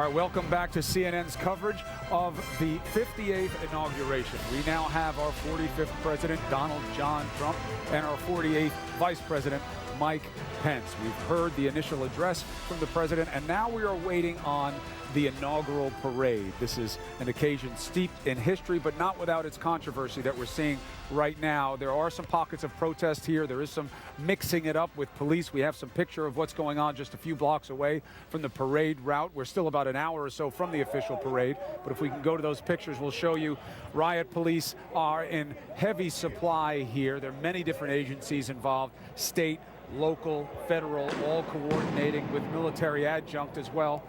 All right, welcome back to CNN's coverage of the 58th inauguration. We now have our 45th president, Donald John Trump, and our 48th vice president, Mike Pence. We've heard the initial address from the president, and now we are waiting on the inaugural parade. This is an occasion steeped in history, but not without its controversy that we're seeing right now. There are some pockets of protest here. There is some mixing it up with police. We have some picture of what's going on just a few blocks away from the parade route. We're still about an hour or so from the official parade, but if we can go to those pictures, we'll show you. Riot police are in heavy supply here. There are many different agencies involved, state, local, federal, all coordinating with military adjunct as well.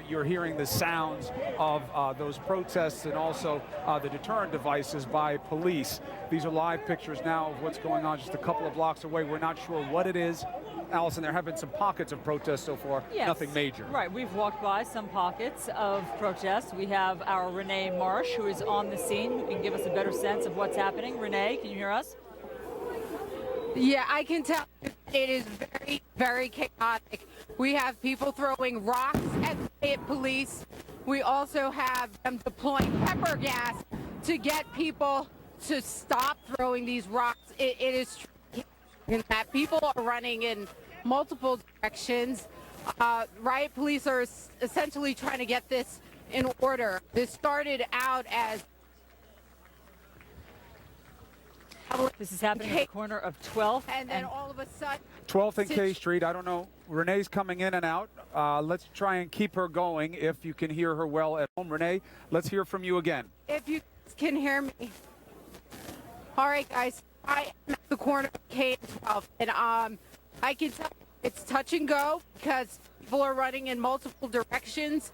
You're hearing the sounds of those protests and also the deterrent devices by police. These are live pictures now of what's going on just a couple of blocks away. We're not sure what it is. Allison, there have been some pockets of protest so far, yes. Nothing major. Right, we've walked by some pockets of protest. We have our Renee Marsh, who is on the scene, who can give us a better sense of what's happening. Renee, can you hear us? Yeah, I can tell it is very, very chaotic. We have people throwing rocks at police. We also have them deploying pepper gas to get people to stop throwing these rocks. It is true that people are running in multiple directions. Riot police are essentially trying to get this in order. This started out as this is happening at the corner of 12th and then all of a sudden 12th and K Street. I don't know. Renee's coming in and out. Let's try and keep her going if you can hear her well at home. Renee, let's hear from you again. If you can hear me. All right, guys. I am at the corner of K and 12, and I can tell it's touch and go because people are running in multiple directions.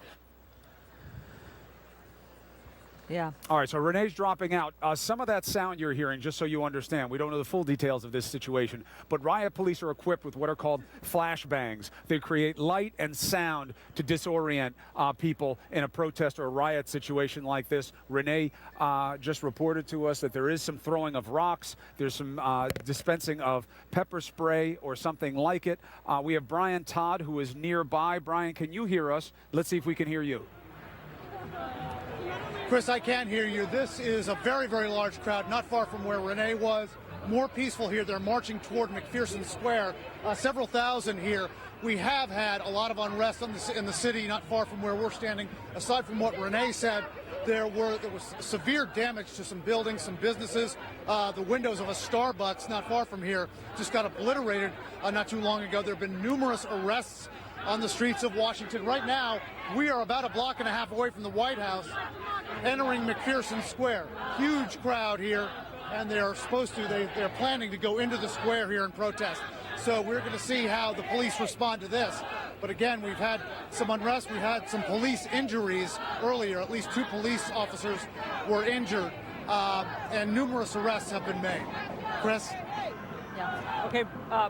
Yeah. All right, so Renee's dropping out. Some of that sound you're hearing, just so you understand, we don't know the full details of this situation, but riot police are equipped with what are called flashbangs. They create light and sound to disorient people in a protest or a riot situation like this. Renee just reported to us that there is some throwing of rocks. There's some dispensing of pepper spray or something like it. We have Brian Todd, who is nearby. Brian, can you hear us? Let's see if we can hear you. Chris, I can hear you. This is a very, very large crowd, not far from where Renee was. More peaceful here. They're marching toward McPherson Square. Several thousand here. We have had a lot of unrest in the city, not far from where we're standing. Aside from what Renee said, there was severe damage to some buildings, some businesses. The windows of a Starbucks not far from here just got obliterated not too long ago. There have been numerous arrests on the streets of Washington. Right now, we are about a block and a half away from the White House, entering McPherson Square. Huge crowd here, and they're planning to go into the square here and protest. So we're going to see how the police respond to this. But again, we've had some unrest. We've had some police injuries earlier. At least 2 police officers were injured, and numerous arrests have been made. Chris? Yeah. Okay,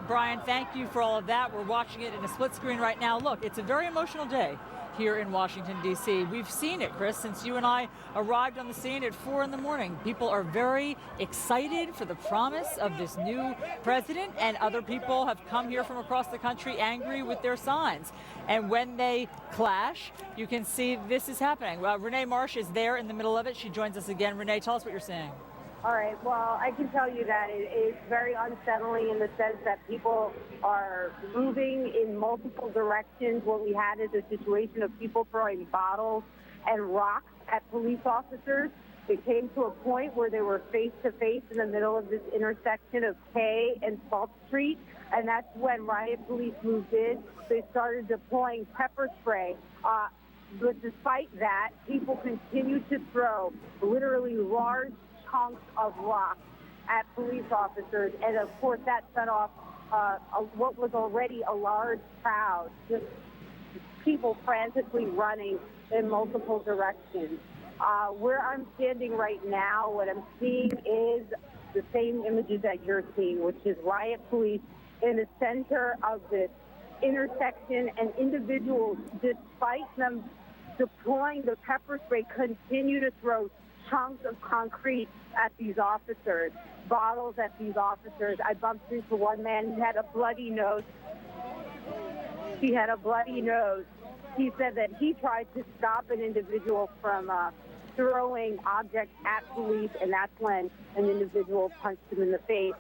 Brian, thank you for all of that. We're watching it in a split screen right now. Look, it's a very emotional day here in Washington, D.C. We've seen it, Chris, since you and I arrived on the scene at 4 in the morning. People are very excited for the promise of this new president, and other people have come here from across the country angry with their signs. And when they clash, you can see this is happening. Renee Marsh is there in the middle of it. She joins us again. Renee, tell us what you're seeing. All right. Well, I can tell you that it is very unsettling in the sense that people are moving in multiple directions. What we had is a situation of people throwing bottles and rocks at police officers. It came to a point where they were face to face in the middle of this intersection of K and Salt Street, and that's when riot police moved in. They started deploying pepper spray. But despite that, people continued to throw literally large chunks of rock at police officers, and of course that set off what was already a large crowd, just people frantically running in multiple directions. Where I'm standing right now, what I'm seeing is the same images that you're seeing, which is riot police in the center of this intersection, and individuals, despite them deploying the pepper spray, continue to throw chunks of concrete at these officers, bottles at these officers. I bumped into one man. He had a bloody nose. He said that he tried to stop an individual from throwing objects at police, and that's when an individual punched him in the face.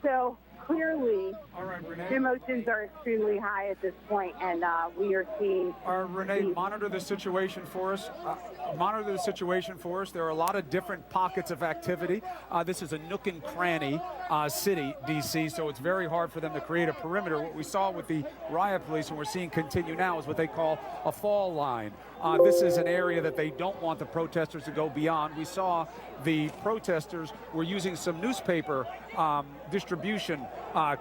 So clearly, All right, Renee. the emotions are extremely high at this point, and we are seeing. Renee, monitor the situation for us. Monitor the situation for us. There are a lot of different pockets of activity. This is a nook and cranny city, D.C., so it's very hard for them to create a perimeter. What we saw with the riot police, and we're seeing continue now, is what they call a fall line. This is an area that they don't want the protesters to go beyond. We saw the protesters were using some newspaper distribution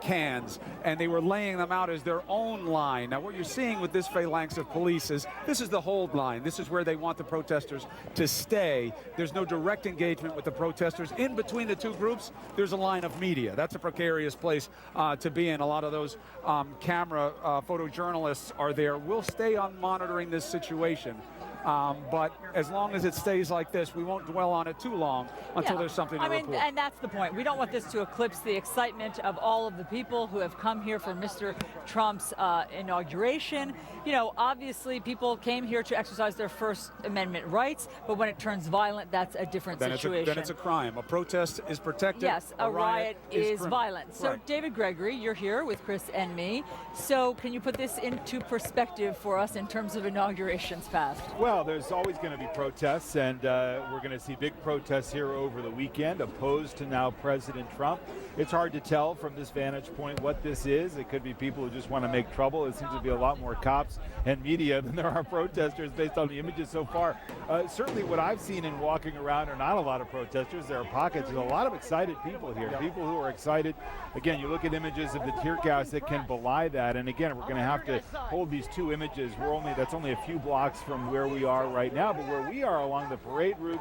cans, and they were laying them out as their own line. Now, what you're seeing with this phalanx of police is this is the hold line. This is where they want the protesters to stay. There's no direct engagement with the protesters. In between the two groups, there's a line of media. That's a precarious place to be in. A lot of those camera photojournalists are there. We'll stay on monitoring this situation. But as long as it stays like this, we won't dwell on it too long until there's something to report. And that's the point. We don't want this to eclipse the excitement of all of the people who have come here for Mr. Trump's inauguration. You know, obviously people came here to exercise their First Amendment rights, but when it turns violent, that's a different situation. Then it's a crime. A protest is protected. Yes, a riot is criminal. violent. So, Right. David Gregory, you're here with Chris and me. So can you put this into perspective for us in terms of inaugurations past? Well, there's always going to be protests, and we're going to see big protests here over the weekend opposed to now President Trump. It's hard to tell from this vantage point what this is. It could be people who just want to make trouble. It seems to be a lot more cops and media than there are protesters based on the images so far. Certainly what I've seen in walking around are not a lot of protesters. There are pockets. There's a lot of excited people here, people who are excited. Again, you look at images of the tear gas that can belie that, and again, we're going to have to hold these two images. That's only a few blocks from where we are right now, but where we are along the parade route,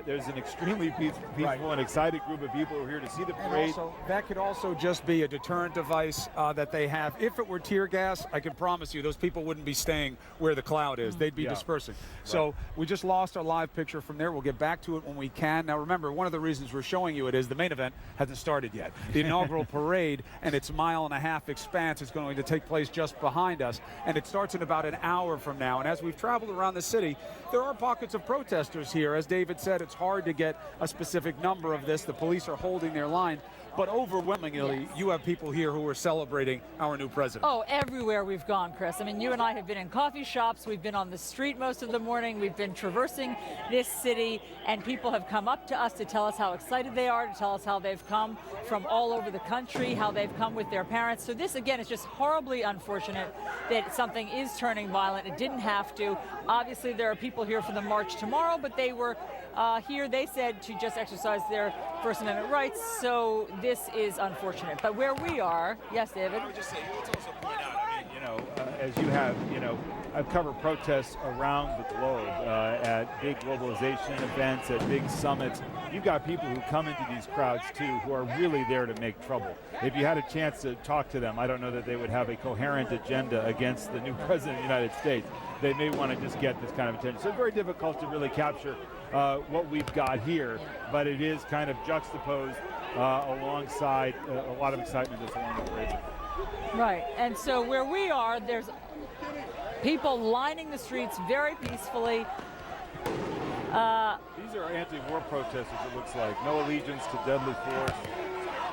there's an extremely peaceful and excited group of people who are here to see the parade. And also, that could also just be a deterrent device that they have. If it were tear gas, I can promise you those people wouldn't be staying where the cloud is. They'd be dispersing. So we just lost our live picture from there. We'll get back to it when we can. Now remember, one of the reasons we're showing you it is the main event hasn't started yet. The inaugural parade and its mile-and-a-half expanse is going to take place just behind us, and it starts in about an hour from now. And as we've traveled around the city, there are pockets of protesters here. As David said, it's hard to get a specific number of this. The police are holding their line. But overwhelmingly, you have people here who are celebrating our new president. Oh, everywhere we've gone, Chris. I mean, you and I have been in coffee shops. We've been on the street most of the morning. We've been traversing this city, and people have come up to us to tell us how excited they are, to tell us how they've come from all over the country, how they've come with their parents. So this, again, is just horribly unfortunate that something is turning violent. It didn't have to. Obviously, there are people here for the march tomorrow, but they were here, they said, to just exercise their First Amendment rights. So this is unfortunate. But where we are, yes, David? I would just say, let's also point out, I mean, as you have, I've covered protests around the globe at big globalization events, at big summits. You've got people who come into these crowds, too, who are really there to make trouble. If you had a chance to talk to them, I don't know that they would have a coherent agenda against the new president of the United States. They may want to just get this kind of attention. So it's very difficult to really capture what we've got here, but it is kind of juxtaposed alongside a lot of excitement that's along the parade. Right, and so where we are, there's people lining the streets very peacefully. These are anti-war protesters, it looks like. No allegiance to deadly force.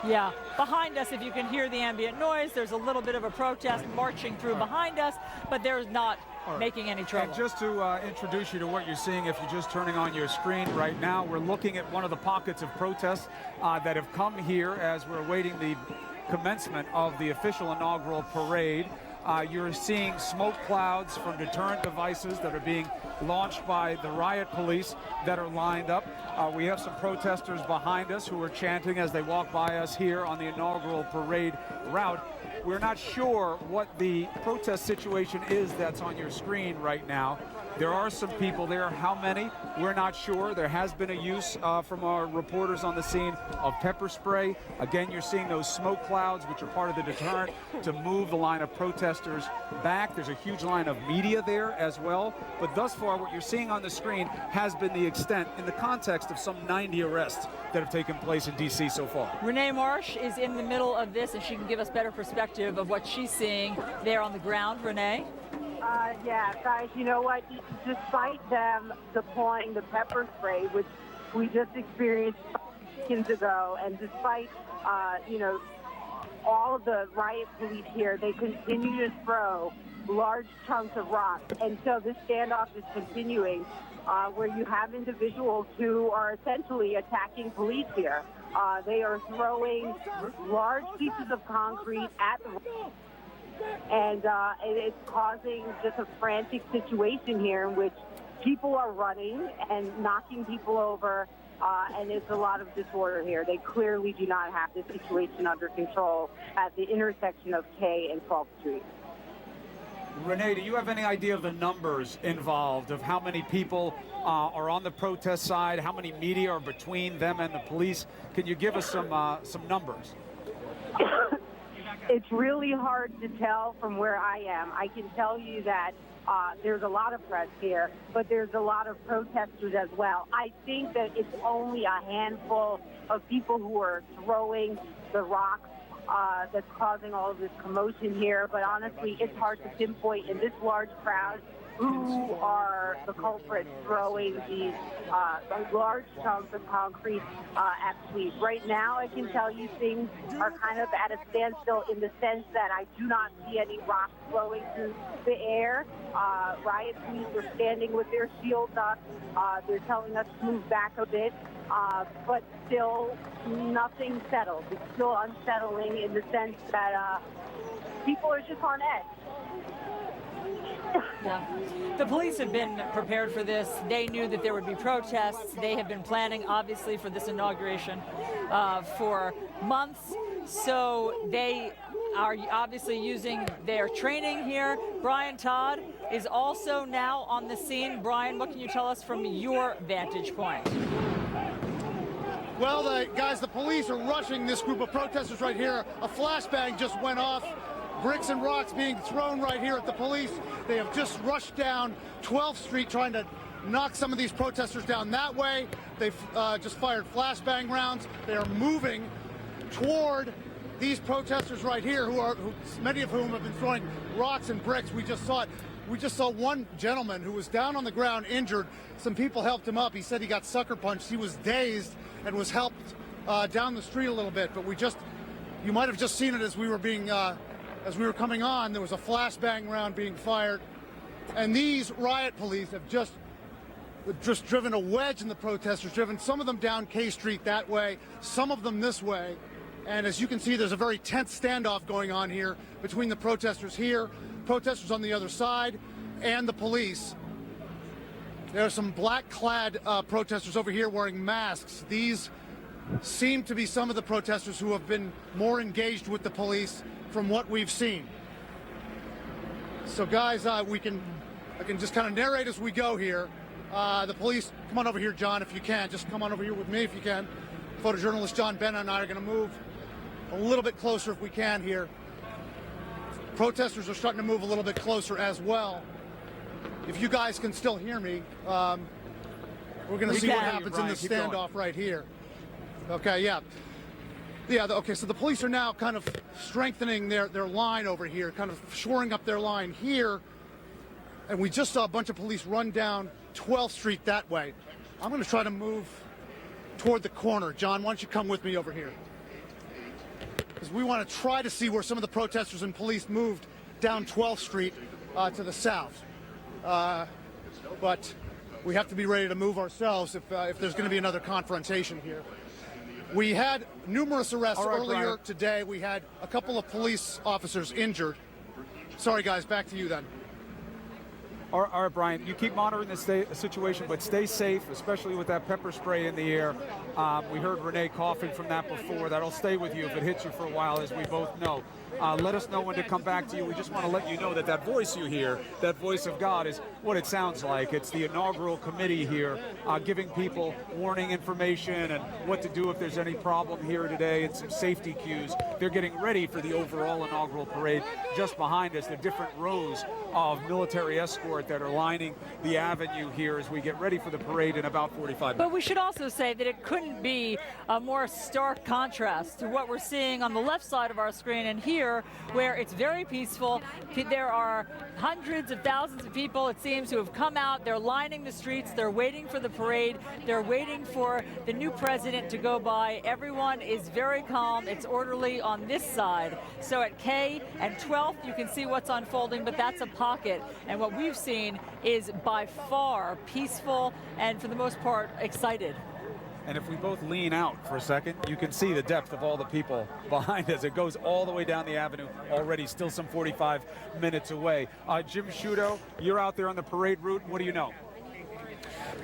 Yeah, behind us, if you can hear the ambient noise, there's a little bit of a protest marching through behind us, but there's not making any trouble. And just to introduce you to what you're seeing, if you're just turning on your screen right now, we're looking at one of the pockets of protests that have come here as we're awaiting the commencement of the official inaugural parade. You're seeing smoke clouds from deterrent devices that are being launched by the riot police that are lined up. We have some protesters behind us who are chanting as they walk by us here on the inaugural parade route. We're not sure what the protest situation is that's on your screen right now. There are some people there. How many? We're not sure. There has been a use from our reporters on the scene of pepper spray. Again, you're seeing those smoke clouds, which are part of the deterrent to move the line of protesters back. There's a huge line of media there as well. But thus far, what you're seeing on the screen has been the extent in the context of some 90 arrests that have taken place in D.C. so far. Renee Marsh is in the middle of this, and she can give us better perspective of what she's seeing there on the ground. Renee? Yeah, guys, you know what? Despite them deploying the pepper spray, which we just experienced seconds ago, and despite, all of the riot police here, they continue to throw large chunks of rocks. And so this standoff is continuing, where you have individuals who are essentially attacking police here. They are throwing large pieces of concrete at the and it's causing just a frantic situation here in which people are running and knocking people over, and it's a lot of disorder here. They clearly do not have this situation under control at the intersection of K and 12th Street. Renee, do you have any idea of the numbers involved, of how many people are on the protest side, how many media are between them and the police? Can you give us some numbers? It's really hard to tell from where I am. I can tell you that there's a lot of press here, but there's a lot of protesters as well. I think that it's only a handful of people who are throwing the rocks that's causing all of this commotion here. But honestly, it's hard to pinpoint in this large crowd who are the culprits throwing these large chunks of concrete at police. Right now, I can tell you things are kind of at a standstill in the sense that I do not see any rocks flowing through the air. Riot police are standing with their shields up. They're telling us to move back a bit, but still nothing settled. It's still unsettling in the sense that people are just on edge. Yeah. The police have been prepared for this. They knew that there would be protests. They have been planning, obviously, for this inauguration for months. So they are obviously using their training here. Brian Todd is also now on the scene. Brian, what can you tell us from your vantage point? Well, the police are rushing this group of protesters right here. A flashbang just went off. Bricks and rocks being thrown right here at the police. They have just rushed down 12th Street trying to knock some of these protesters down that way. They've just fired flashbang rounds. They are moving toward these protesters right here, many of whom have been throwing rocks and bricks. We just saw it. We just saw one gentleman who was down on the ground injured. Some people helped him up. He said he got sucker punched. He was dazed and was helped down the street a little bit. But you might have just seen it as we were coming on. There was a flashbang round being fired, and these riot police have just driven a wedge in the protesters, driven some of them down K Street that way, some of them this way. And as you can see, there's a very tense standoff going on here between the protesters here, protesters on the other side, and the police. There are some black-clad protesters over here wearing masks. These seem to be some of the protesters who have been more engaged with the police from what we've seen. So guys, I can just kind of narrate as we go here. The police, come on over here, John, if you can. Just come on over here with me if you can. Photojournalist John Benna and I are going to move a little bit closer if we can here. Protesters are starting to move a little bit closer as well. If you guys can still hear me, we're going to see what happens in this standoff right here. Okay, yeah. Yeah, okay, so the police are now kind of strengthening their line over here, kind of shoring up their line here. And we just saw a bunch of police run down 12th Street that way. I'm going to try to move toward the corner. John, why don't you come with me over here? Because we want to try to see where some of the protesters and police moved down 12th Street to the south. But we have to be ready to move ourselves if there's going to be another confrontation here. We had numerous arrests earlier today. We had a couple of police officers injured. Sorry, guys, back to you then. All right, Brian, you keep monitoring the situation, but stay safe, especially with that pepper spray in the air. We heard Renee coughing from that before. That'll stay with you if it hits you for a while, as we both know. Let us know when to come back to you. We just want to let you know that voice you hear, that voice of God, is what it sounds like. It's the inaugural committee here giving people warning information and what to do if there's any problem here today, and some safety cues. They're getting ready for the overall inaugural parade. Just behind us, the different rows of military escort that are lining the avenue here as we get ready for the parade in about 45 minutes. But we should also say that it couldn't be a more stark contrast to what we're seeing on the left side of our screen and here, where it's very peaceful. There are hundreds of thousands of people, it seems, who have come out. They're lining the streets. They're waiting for the parade. They're waiting for the new president to go by. Everyone is very calm. It's orderly on this side. So at K and 12th, you can see what's unfolding, but that's a pocket. And what we've seen is by far peaceful and, for the most part, excited. And if we both lean out for a second, you can see the depth of all the people behind us. It goes all the way down the avenue already, still some 45 minutes away. Jim Sciutto, you're out there on the parade route. What do you know?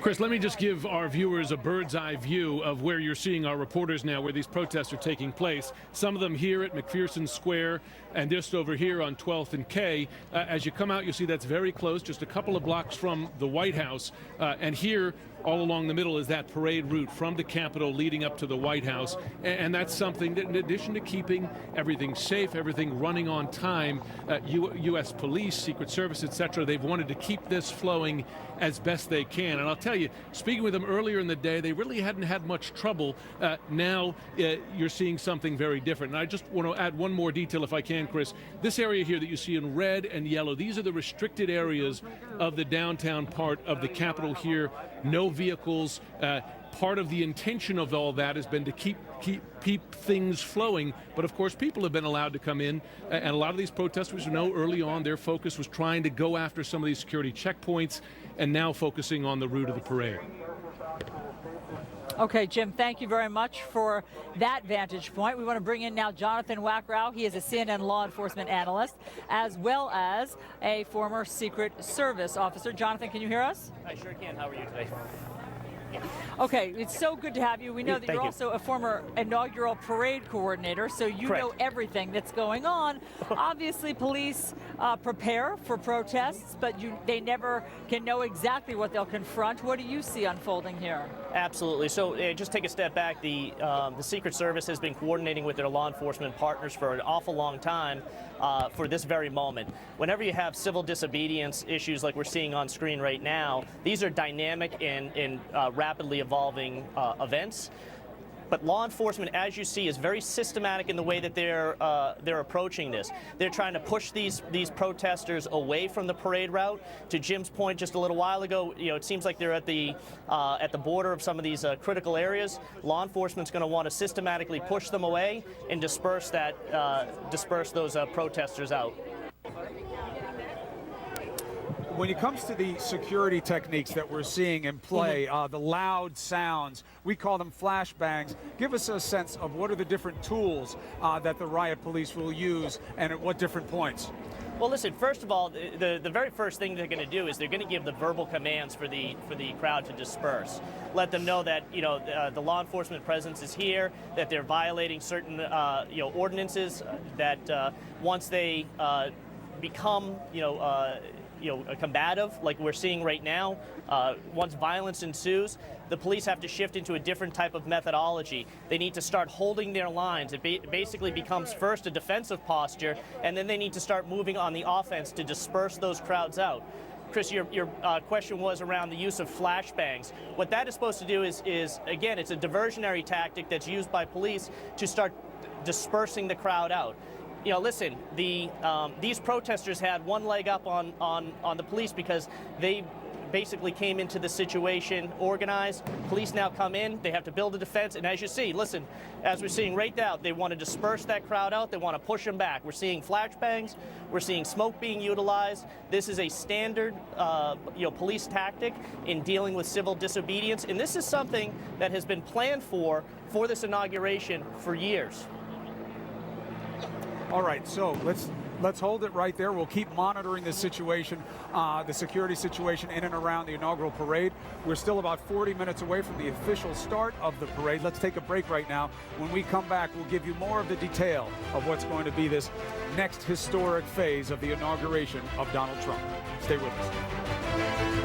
Chris, let me just give our viewers a bird's eye view of where you're seeing our reporters now, where these protests are taking place. Some of them here at McPherson Square and just over here on 12th and K. As you come out, you see that's very close, just a couple of blocks from the White House. And here, all along the middle, is that parade route from the Capitol leading up to the White House. And that's something that, in addition to keeping everything safe, everything running on time, U.S. Police, Secret Service, etc., they've wanted to keep this flowing as best they can. And I'll tell you, speaking with them earlier in the day, they really hadn't had much trouble. Now you're seeing something very different. And I just want to add one more detail, if I can, Chris. This area here that you see in red and yellow, these are the restricted areas of the downtown part of the Capitol here. No vehicles. Part of the intention of all that has been to keep things flowing, but of course people have been allowed to come in, and a lot of these protesters, know early on their focus was trying to go after some of these security checkpoints, and now focusing on the route of the parade. Okay, Jim, thank you very much for that vantage point. We want to bring in now Jonathan Wackrow. He is a CNN law enforcement analyst, as well as a former Secret Service officer. Jonathan, can you hear us? I sure can. How are you today? Okay, it's so good to have you. We know that you're also a former inaugural parade coordinator, so you know everything that's going on. Obviously, police prepare for protests, but they never can know exactly what they'll confront. What do you see unfolding here? Absolutely. So just take a step back. The Secret Service has been coordinating with their law enforcement partners for an awful long time for this very moment. Whenever you have civil disobedience issues like we're seeing on screen right now, these are dynamic and rapidly evolving events. But law enforcement, as you see, is very systematic in the way that they're approaching this. They're trying to push these protesters away from the parade route. To Jim's point just a little while ago, it seems like they're at the border of some of these critical areas. Law enforcement's going to want to systematically push them away and disperse those protesters out. When it comes to the security techniques that we're seeing in play, the loud sounds, we call them flashbangs. Give us a sense of what are the different tools that the riot police will use and at what different points? Well, listen, first of all, the very first thing they're going to do is they're going to give the verbal commands for the crowd to disperse. Let them know that, the law enforcement presence is here, that they're violating certain, ordinances, that once they become, combative, like we're seeing right now, once violence ensues, the police have to shift into a different type of methodology. They need to start holding their lines. It basically becomes first a defensive posture, and then they need to start moving on the offense to disperse those crowds out. Chris, your question was around the use of flashbangs. What that is supposed to do is again, it's a diversionary tactic that's used by police to start dispersing the crowd out. Listen, these protesters had one leg up on the police because they basically came into the situation organized. Police now come in, they have to build a defense, and as you see, listen, as we're seeing right now, they want to disperse that crowd out, they want to push them back. We're seeing flashbangs, we're seeing smoke being utilized. This is a standard police tactic in dealing with civil disobedience, and this is something that has been planned for this inauguration for years. All right, so let's Let's hold it right there. We'll keep monitoring this situation, the security situation in and around the inaugural parade. We're still about 40 minutes away from the official start of the parade. Let's take a break right now. When we come back, we'll give you more of the detail of what's going to be this next historic phase of the inauguration of Donald Trump. Stay with us.